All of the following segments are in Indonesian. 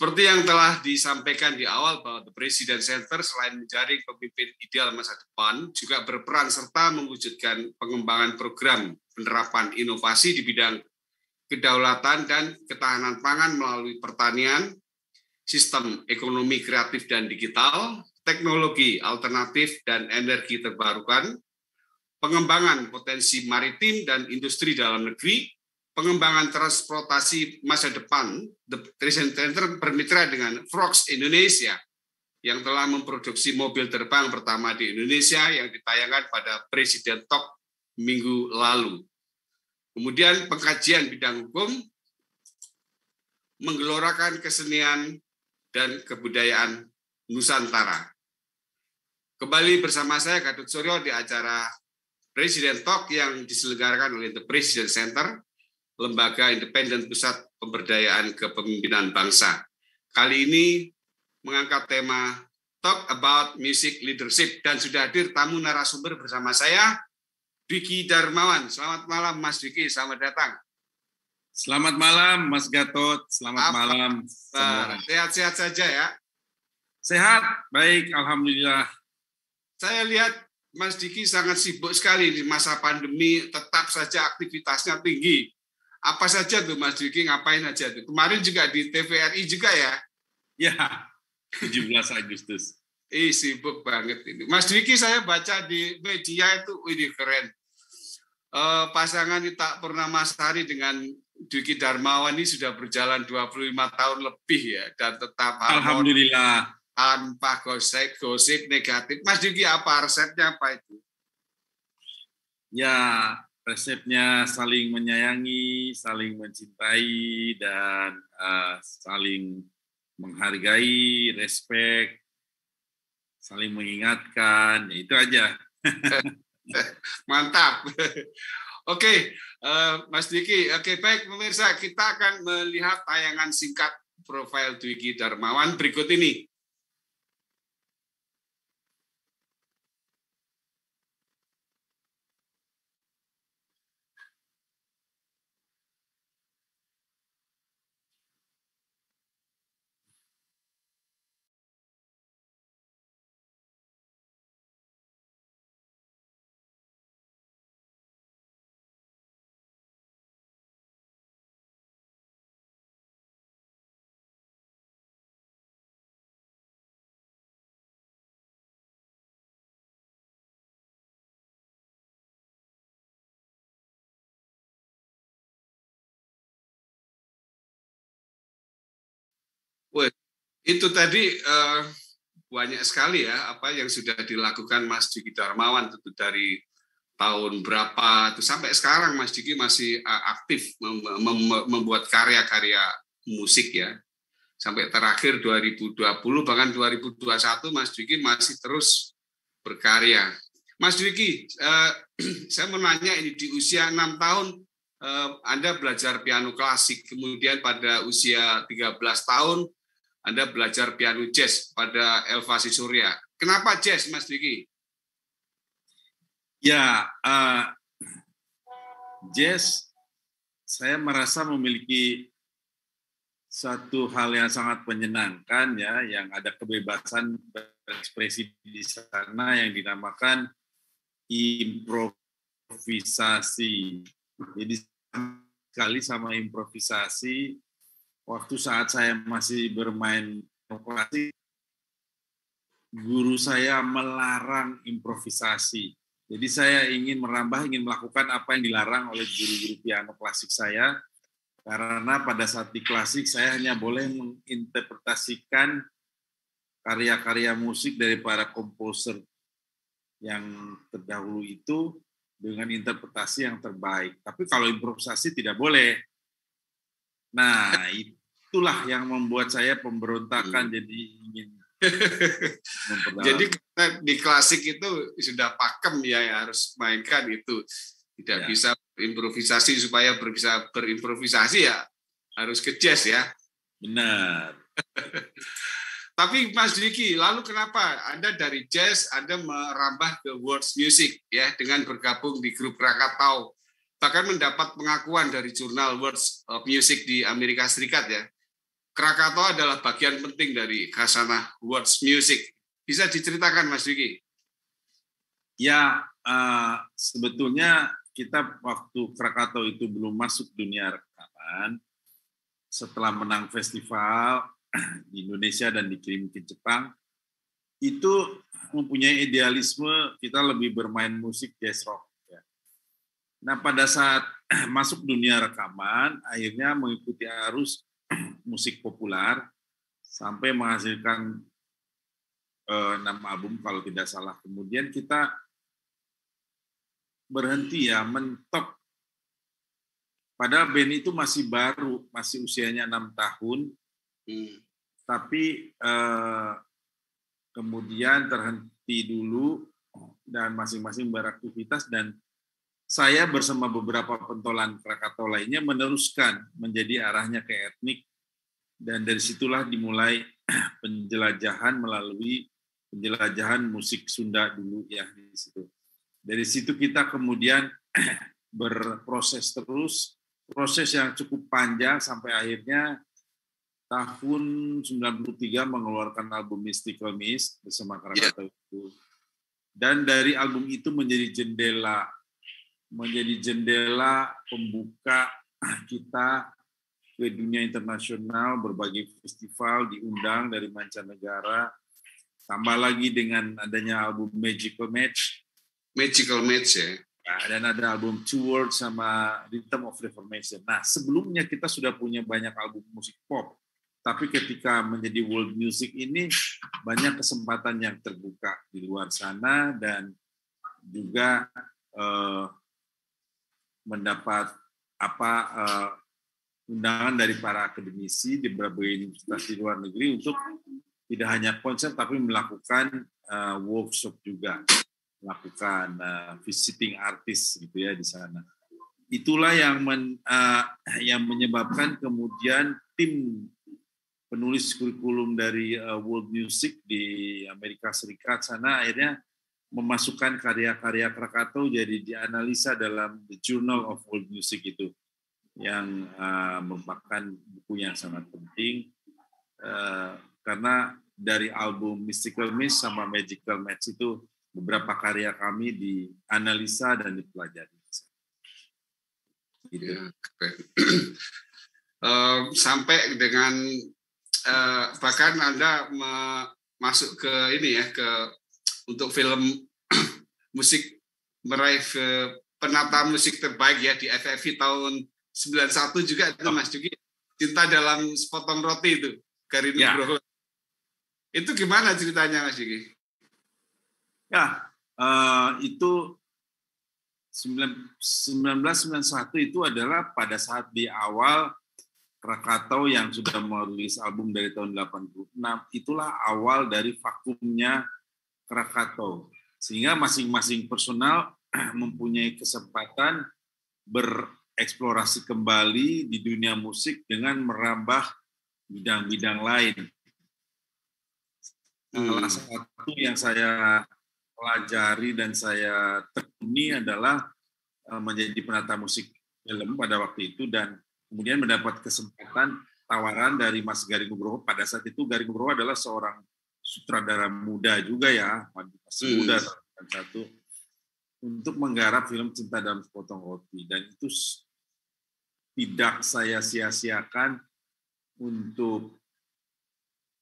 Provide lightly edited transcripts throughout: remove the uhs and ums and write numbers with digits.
Seperti yang telah disampaikan di awal bahwa The President Center selain menjaring pemimpin ideal masa depan, juga berperan serta mewujudkan pengembangan program penerapan inovasi di bidang kedaulatan dan ketahanan pangan melalui pertanian, sistem ekonomi kreatif dan digital, teknologi alternatif dan energi terbarukan, pengembangan potensi maritim dan industri dalam negeri, pengembangan transportasi masa depan. The President Center bermitra dengan Frogs Indonesia yang telah memproduksi mobil terbang pertama di Indonesia yang ditayangkan pada Presiden Talk minggu lalu. Kemudian pengkajian bidang hukum, menggelorakan kesenian dan kebudayaan Nusantara. Kembali bersama saya Gatot Suryo di acara Presiden Talk yang diselenggarakan oleh The President Center, lembaga independen pusat pemberdayaan kepemimpinan bangsa. Kali ini mengangkat tema Talk About Music Leadership dan sudah hadir tamu narasumber bersama saya, Dwiki Darmawan. Selamat malam Mas Dwiki, selamat datang. Selamat malam Mas Gatot, selamat malam. Sehat-sehat saja ya? Sehat, baik, alhamdulillah. Saya lihat Mas Dwiki sangat sibuk sekali di masa pandemi, tetap saja aktivitasnya tinggi. Apa saja tuh Mas Dwiki, ngapain aja tuh? Kemarin juga di TVRI juga ya? Ya, 17 Agustus. Sibuk banget ini. Mas Dwiki saya baca di media itu, ini keren. Pasangan Ita Purnamasari dengan Dwiki Darmawan ini sudah berjalan 25 tahun lebih ya, dan tetap alhamdulillah tanpa gosip negatif. Mas Dwiki, apa resepnya apa itu? Ya, resepnya saling menyayangi, saling mencintai, dan saling menghargai, respect, saling mengingatkan, ya itu aja. Mantap. Oke, Mas Dwiki. Oke, baik pemirsa, kita akan melihat tayangan singkat profil Dwiki Darmawan berikut ini. Wah, itu tadi banyak sekali ya apa yang sudah dilakukan Mas Dwiki Darmawan itu dari tahun berapa itu sampai sekarang Mas Dwiki masih aktif membuat karya-karya musik ya. Sampai terakhir 2020 bahkan 2021 Mas Dwiki masih terus berkarya. Mas Dwiki, saya mau nanya ini di usia 6 tahun Anda belajar piano klasik, kemudian pada usia 13 tahun Anda belajar piano jazz pada Elva Surya. Kenapa jazz, Mas Dwiki? Ya, jazz saya merasa memiliki satu hal yang sangat menyenangkan ya, yang ada kebebasan berekspresi di sana yang dinamakan improvisasi. Jadi sekali sama improvisasi. Waktu saat saya masih bermain klasik, guru saya melarang improvisasi. Jadi saya ingin merambah, ingin melakukan apa yang dilarang oleh guru-guru piano klasik saya, karena pada saat di klasik saya hanya boleh menginterpretasikan karya-karya musik dari para komposer yang terdahulu itu dengan interpretasi yang terbaik. Tapi kalau improvisasi tidak boleh. Nah, itulah yang membuat saya pemberontakan, jadi ingin jadi di klasik itu sudah pakem ya, harus mainkan itu. Tidak bisa improvisasi, supaya bisa berimprovisasi ya harus ke jazz ya. Benar. Tapi Mas Dwiki, lalu kenapa Anda dari jazz Anda merambah ke world music ya dengan bergabung di grup Krakatau, bahkan mendapat pengakuan dari jurnal World of Music di Amerika Serikat ya. Krakatau adalah bagian penting dari khasanah world music. Bisa diceritakan, Mas Diki? Ya, sebetulnya kita waktu Krakatau itu belum masuk dunia rekaman, setelah menang festival di Indonesia dan dikirim ke Jepang, itu mempunyai idealisme kita lebih bermain musik jazz rock. Ya. Nah, pada saat masuk dunia rekaman, akhirnya mengikuti arus musik populer sampai menghasilkan 6 album kalau tidak salah. Kemudian kita berhenti ya, mentok. Padahal band itu masih baru, masih usianya 6 tahun, tapi kemudian terhenti dulu dan masing-masing beraktivitas, dan saya bersama beberapa pentolan Krakatau lainnya meneruskan menjadi arahnya ke etnik, dan dari situlah dimulai penjelajahan melalui penjelajahan musik Sunda dulu ya di situ. Dari situ kita kemudian berproses terus, proses yang cukup panjang sampai akhirnya tahun 93 mengeluarkan album Mystical Mist bersama Krakatau itu. Dan dari album itu menjadi jendela pembuka kita ke dunia internasional, berbagai festival diundang dari mancanegara, tambah lagi dengan adanya album Magical Match ya. Nah, dan ada album Two Worlds sama Rhythm of Reformation. Nah, sebelumnya kita sudah punya banyak album musik pop, tapi ketika menjadi world music ini banyak kesempatan yang terbuka di luar sana, dan juga mendapat undangan dari para akademisi di berbagai universitas di luar negeri untuk tidak hanya konser tapi melakukan workshop juga, melakukan visiting artist gitu ya di sana. Itulah yang menyebabkan kemudian tim penulis kurikulum dari world music di Amerika Serikat sana akhirnya memasukkan karya-karya Krakatau jadi dianalisa dalam The Journal of World Music itu, yang merupakan buku yang sangat penting karena dari album Mystical Mist sama Magical Match itu beberapa karya kami dianalisa dan dipelajari. Gitu. Ya, sampai dengan bahkan Anda masuk ke ini ya, untuk film musik meraih penata musik terbaik ya di FFI tahun 91 juga itu Mas Juki, Cinta dalam Sepotong Roti itu, Garin Nugroho. Itu gimana ceritanya Mas Juki? Ya, itu 1991 itu adalah pada saat di awal Krakatau yang sudah merilis album dari tahun 86, itulah awal dari vakumnya Krakatau. Sehingga masing-masing personal mempunyai kesempatan bereksplorasi kembali di dunia musik dengan merambah bidang-bidang lain. Salah satu yang saya pelajari dan saya tekuni adalah menjadi penata musik film pada waktu itu, dan kemudian mendapat kesempatan tawaran dari Mas Garin Nugroho. Pada saat itu Garin Nugroho adalah seorang sutradara muda juga ya, masih muda satu, untuk menggarap film Cinta dalam Sepotong Roti, dan itu tidak saya sia-siakan untuk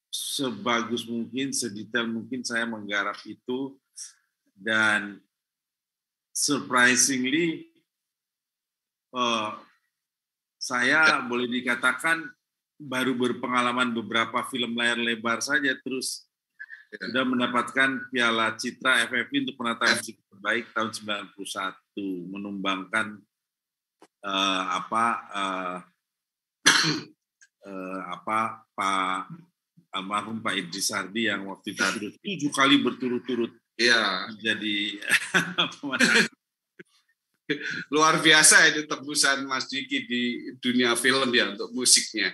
sebagus mungkin, sedetail mungkin saya menggarap itu, dan surprisingly saya boleh dikatakan baru berpengalaman beberapa film layar lebar saja, terus sudah mendapatkan Piala Citra FFI untuk penata musik terbaik tahun 91, menumbangkan Pak almarhum Pak Idris Sardi yang waktu itu 7 kali berturut-turut jadi luar biasa itu tebusan Mas Diki di dunia film ya untuk musiknya.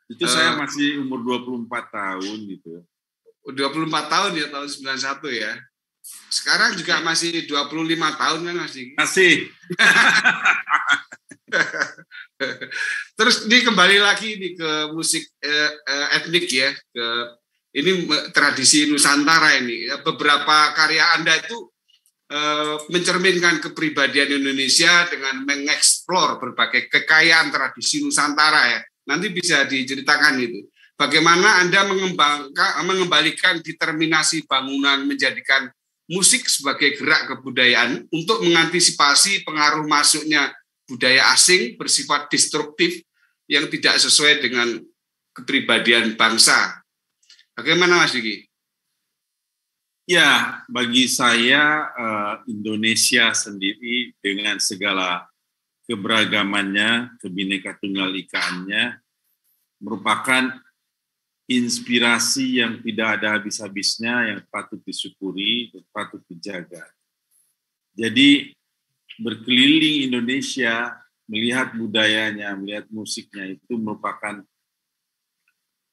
Itu saya masih umur 24 tahun gitu. 24 tahun ya, tahun 91 ya. Sekarang juga masih 25 tahun kan Mas Diki? Masih. Terus ini kembali lagi nih ke musik etnik ya, ini tradisi Nusantara ini. Beberapa karya Anda itu mencerminkan kepribadian Indonesia dengan mengeksplor berbagai kekayaan tradisi Nusantara ya. Nanti bisa diceritakan itu. Bagaimana Anda mengembalikan determinasi bangunan menjadikan musik sebagai gerak kebudayaan untuk mengantisipasi pengaruh masuknya budaya asing bersifat destruktif yang tidak sesuai dengan kepribadian bangsa. Bagaimana Mas Diki? Ya, bagi saya Indonesia sendiri dengan segala keberagamannya, kebinekaan-tunggal-ikaannya merupakan inspirasi yang tidak ada habis-habisnya, yang patut disyukuri dan patut dijaga. Jadi berkeliling Indonesia, melihat budayanya, melihat musiknya itu merupakan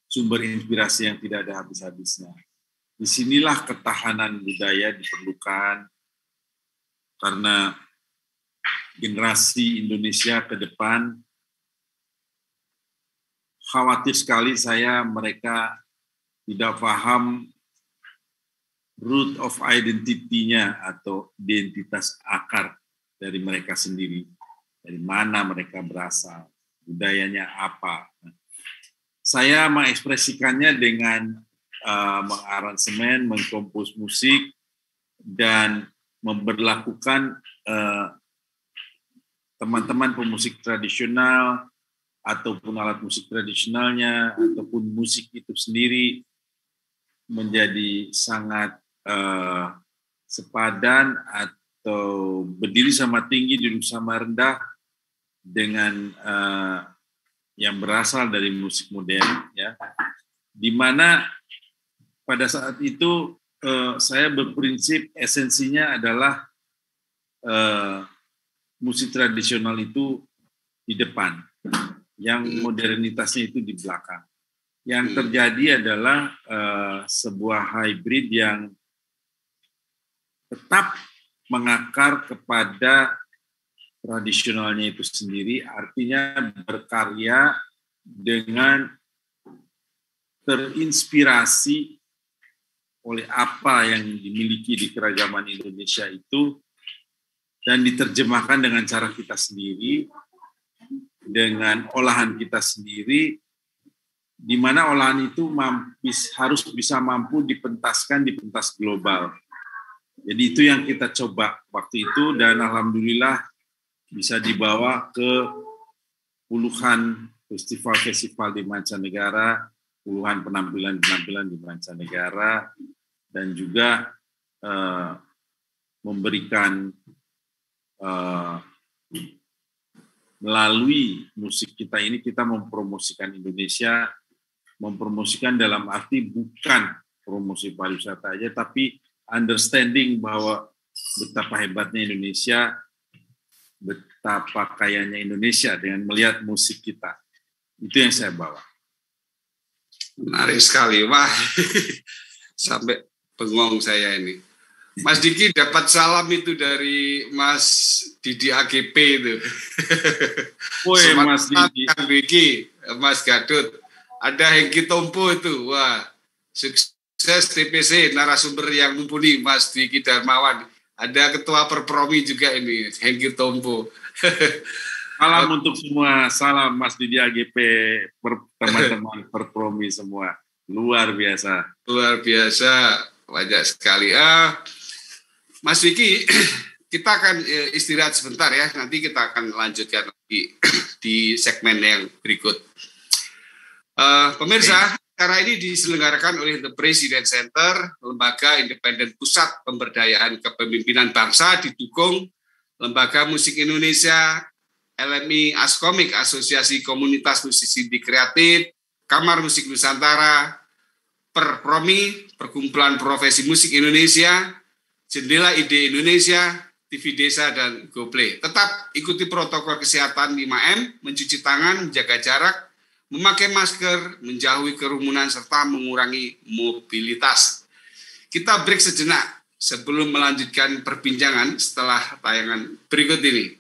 sumber inspirasi yang tidak ada habis-habisnya. Disinilah ketahanan budaya diperlukan karena generasi Indonesia ke depan khawatir sekali saya mereka tidak paham root of identity-nya atau identitas akar dari mereka sendiri. Dari mana mereka berasal, budayanya apa. Saya mengekspresikannya dengan mengaransemen, mengkompos musik, dan memberlakukan teman-teman pemusik tradisional, ataupun alat musik tradisionalnya, ataupun musik itu sendiri menjadi sangat sepadan atau berdiri sama tinggi, duduk sama rendah, dengan yang berasal dari musik modern, ya, di mana pada saat itu saya berprinsip esensinya adalah musik tradisional itu di depan, yang modernitasnya itu di belakang. Yang terjadi adalah sebuah hybrid yang tetap mengakar kepada tradisionalnya itu sendiri, artinya berkarya dengan terinspirasi oleh apa yang dimiliki di keragaman Indonesia itu dan diterjemahkan dengan cara kita sendiri, dengan olahan kita sendiri, di mana olahan itu harus bisa mampu dipentaskan di pentas global. Jadi itu yang kita coba waktu itu, dan alhamdulillah bisa dibawa ke puluhan festival-festival di mancanegara, puluhan penampilan-penampilan di mancanegara, dan juga memberikan melalui musik kita ini kita mempromosikan Indonesia, mempromosikan dalam arti bukan promosi pariwisata aja, tapi understanding bahwa betapa hebatnya Indonesia, betapa kayanya Indonesia dengan melihat musik kita. Itu yang saya bawa. Menarik sekali, wah, sampai bengong saya ini. Mas Diki dapat salam itu dari Mas Didi AGP itu. Woi, Mas Didi, Mas Gadut, ada Hengki Tompo itu, wah, sukses TPC, narasumber yang mumpuni, Mas Diki Darmawan. Ada ketua Perpromi juga ini, Hengki Tompo. Salam untuk semua, salam Mas Didi AGP, teman-teman Perpromi semua. Luar biasa. Luar biasa, banyak sekali. Mas Diki, kita akan istirahat sebentar ya, nanti kita akan lanjutkan lagi di segmen yang berikut. Pemirsa, acara ini diselenggarakan oleh The President Center, lembaga independen pusat pemberdayaan kepemimpinan bangsa, didukung Lembaga Musik Indonesia, LMI Askomik, Asosiasi Komunitas Musisi Kreatif, Kamar Musik Nusantara, Perpromi, Perkumpulan Profesi Musik Indonesia, Jendela Ide Indonesia, TV Desa, dan GoPlay. Tetap ikuti protokol kesehatan 5M, mencuci tangan, menjaga jarak, memakai masker, menjauhi kerumunan, serta mengurangi mobilitas. Kita break sejenak sebelum melanjutkan perbincangan setelah tayangan berikut ini.